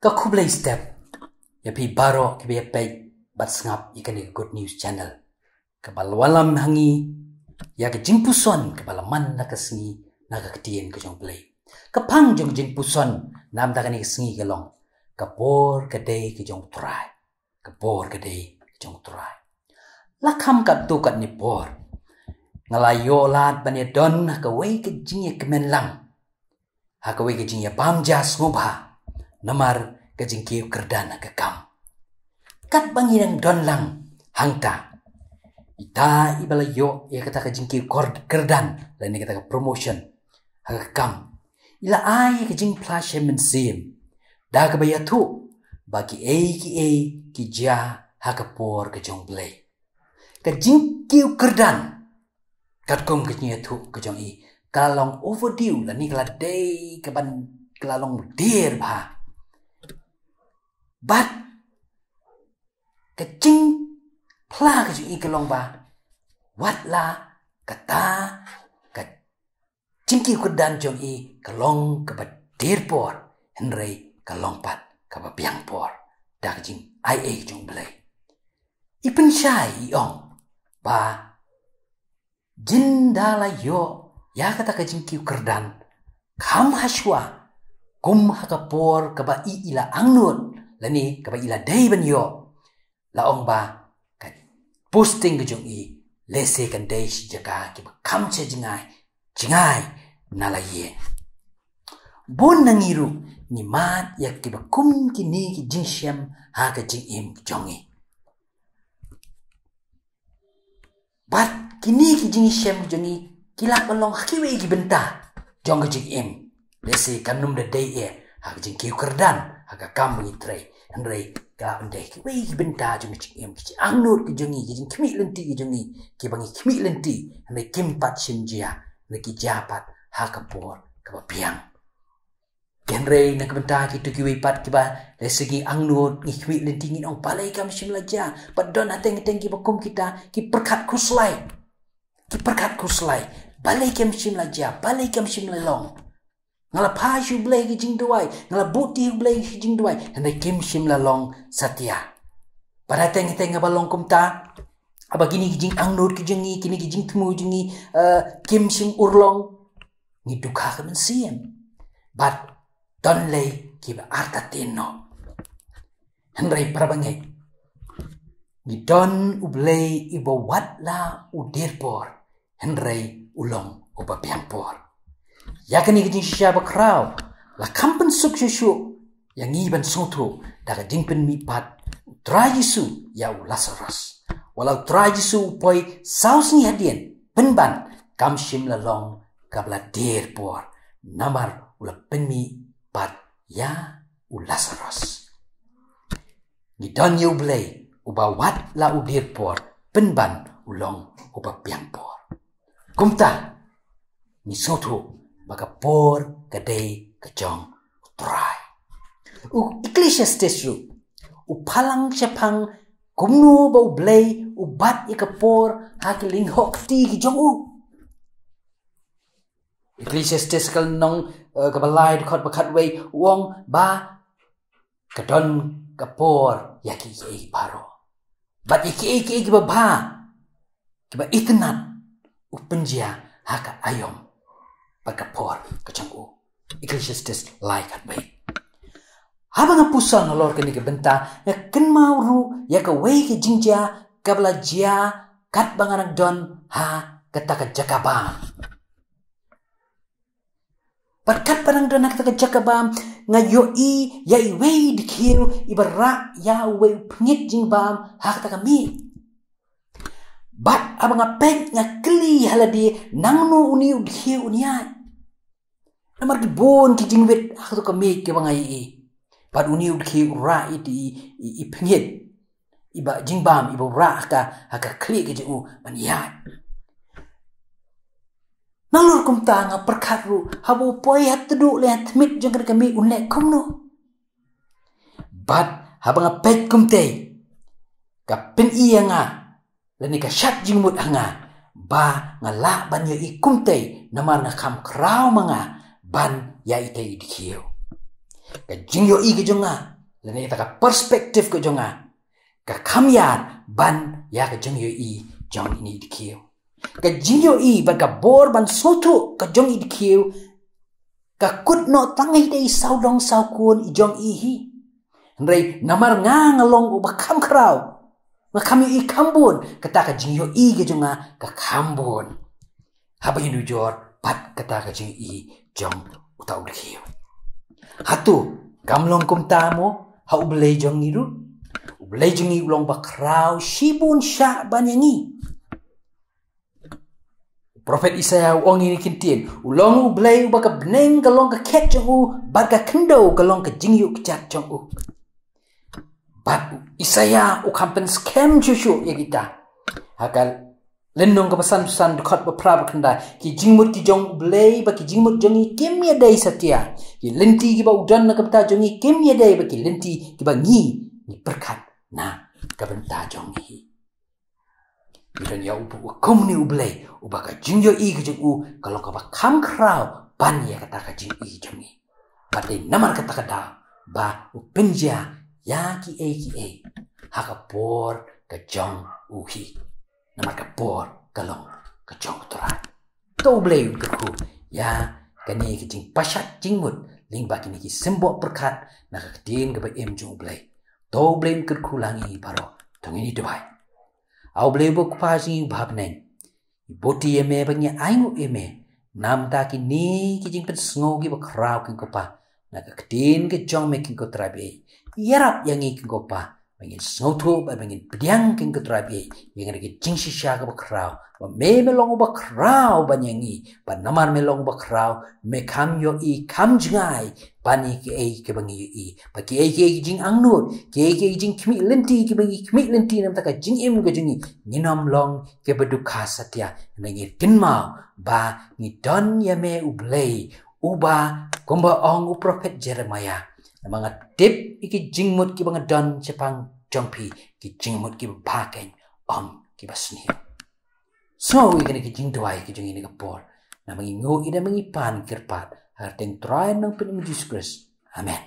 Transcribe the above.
Ka Blei step. Ya pi baro ke be pay bat sngap ikan good news channel. Ka wanlam hangi ya ke jingpuson ke manla ka sngi na Ka Ktien ke U Blei. Ka pang jong jingpuson nam da ka sngi ke long. Ka por ke day ke jong try. Ka por ke day ke jong try. La kam kat tu kat ni por. Ngalayo lat banya don ka wei ke jingye kemen lang. Ha ka wei ke jingye bamja sngewbha. Namar ke jingkiu kerdana ke kam. Kat bangirang don lang hangta. Ita ibala yo ya kata ke jingkiu kerdan lain kata ke promotion ha ke kam. Ila ai ke jing plashe mynsiem. Da ke baya tu bagi ki ja ha ke por ke U Blei. Ke jingkiu kerdan kat kom ke nya tu ke jong i kalong overdue la ni kala day ke ban kalalong dear ba. But ke jing pla ke jong i kalong ba wat la kata ke jingkiu kerdan jong i kalong ke ba dear por henrei kalong pat ke ba piang por da ke jing ai jong Blei. Ipen syai ong ba jindala yo ya kata ke jingkiu kerdan kam haswa kum hakapor ke ba ila angnut lani ke ba ila day ban yo la ong ba ka posting ke jong i lese kan day si jaka ke ba kam che jingai na la ye bon nangiru ni mat ya ke ba kum kini ki jingsiem ha ke jingim jong i. Bat kini ki jingsiem jong i kila balong hakiwe ki benta jong ke jingim lese kanum de day e ha ke jingkiu kerdan ha ka kam ni tray henrei ka ndai ki wei ki benta jong jingim ki angnut ki jong i ki jing khmi lenti ki jong i ki bangi khmi lenti henrei kim pat simjia ne ki japat ha ka por ka ba piang kenrei na kebenta ki tu ki wei pat ki ba lesegi angnut ngi khmi lenti ngi ong palai kam sim laja pat don ateng ki bakum kita ki perkat kuslai balai kam sim laja balai kam sim lalong ngala pa U Blei ki jing duai ngala buti U Blei ki jing duai henrei kim sim lalong satia pada teng balong kumta aba gini ki jing angnut ki jingi kini ki jingthmu jingi kim sim urlong ni dukha ka mynsiem but don lei ki ba arta tino henrei prabangai ni don U Blei ibo wat la u dirpor henrei ulong uba piangpor yakani ki jing sya bakrau la kampen suk yang iban sotu daga jingpen mi pat tra Jisu ya u Lazarus walau tra Jisu poi saus ni hadien penban kam sim lalong kabla dirpor namar ula penmi pat ya u Lazarus. Ni don U Blei uba wat la u dirpor penban ulong uba piangpor. Kumta ni sotu baka por kadai kejong utrai. U Ekklesiastis u palang syapang kumno ba U Blei u bat ikapor haki lyngkot ti kejong u. Ekklesiastis kal nong kabalai dekat bakat wei wong ba kadon kapor yaki ye baro bat iki ba kiba itnat upenjia haka ayom bakapor kacangku Ekklesiastis like at wei habang pusan lor kini ke benta ya ken mauru ya ka wei ke jingja kabla jia kat bangarang don ha kata ka jakaba Berkat padang don kata ka jakaba ngayo i ya iwei dikhiu ibara ya wei pengit jingbam ha kata kami bat abang apek ngakli haladi nangnu uni udhiu uniai namar di bon ki jingwet ha kata kami ke bangai i bat uni udhiu ra i pengit iba jingbam iba ra ka kli ke ju maniai nalur kumta nga perkharu habu poi hatdu le hatmit jang kami unle kumno bat habang apek kumte ka pen iya nga lani ka shat jingmut anga ba nga la ban yo i kumte namar nga kam kraw mga ban ya ite dikhiu ka jingyo i ke jonga Lene kita ka perspektif ke jonga. Ka kamyar ban ya ka jong i jong ini dikiu. Ka jingyo i ban ka bor ban sotu ka jong i dikiu. Ka kut no tangai dei saudong saukun i jong i hi. Ndrei namar ngalong u bakam krau. Makam i kambun kata ka jingyo i ke jonga ka kambun. Haba inu jor pat kata ka jing i jong utau dikiu. Hatu kamlong kum tamo ha U Blei jong iru. U Blei jong i ulong bakrau shibun sya banyangi. Prophet Isaiah uang ini Kintien ulong U Blei ubaka beneng kalong ka ket jong u baga kendo kalong ka jingyu kejat jong u. Bat Isaiah ukampen scam cucu ya kita. Hakal lenong ka pesan-pesan dekat beprab kenda ki jingmut ki jong U Blei baki jingmut jong i kim ya dai setia. Ki lenti ki ba udan na kapta jong i kim ya dai baki lenti ki ba ni berkat na kapta jong i. Bilan ya ubu komni U Blei ubaka jingyo i ke jong u kalau ka ba kam krau ban ya kata ka jing i jong i. Pati namar kata kada ba upenja ya ki e haka por ka jong u hi. Namar ka por kalong ka jong utoran. To U Blei ke ku ya kani ke jing pasat jingmut ling ba kini ki sembok berkat na ka Ktien ke ba em jong U Blei. To U Blei ke ku langi baro tong ini doai. Au Blei bo pa jing bab neng. Boti eme bangnya aingu eme. Nam ta ki ni ki jing pen sngogi ba krau kin ko pa. Na ka Ktien ke jong me kin ko trabe. Iarap yang i kin ko pa. Bangin sngotu ba bangin pediang kin ko trabe. Yang ki jing shisha ka ba krau. Ba me melong ba krau banyangi. Ba namar melong ba krau. Me kam yo i kam jingai. Bani ki e ke bangi yo i. Ba ki e jing angnut. Ki e jing kmi lenti ki bangi kmi lenti nam ta ka jingim ke jingi. Nginom long ke beduka satya. Nangi kinmau ba ni don ya me U Blei. Uba kumba ong u prophet Jeremiah. Namanga tip iki jingmut ki banga don Jepang jongpi ki jingmut ki baken om ki basni. So we ki jing doai ki jing ini kapor. Namangi ngo ida mangi pan kirpat. Harteng try nang pin Jesus Christ. Amen.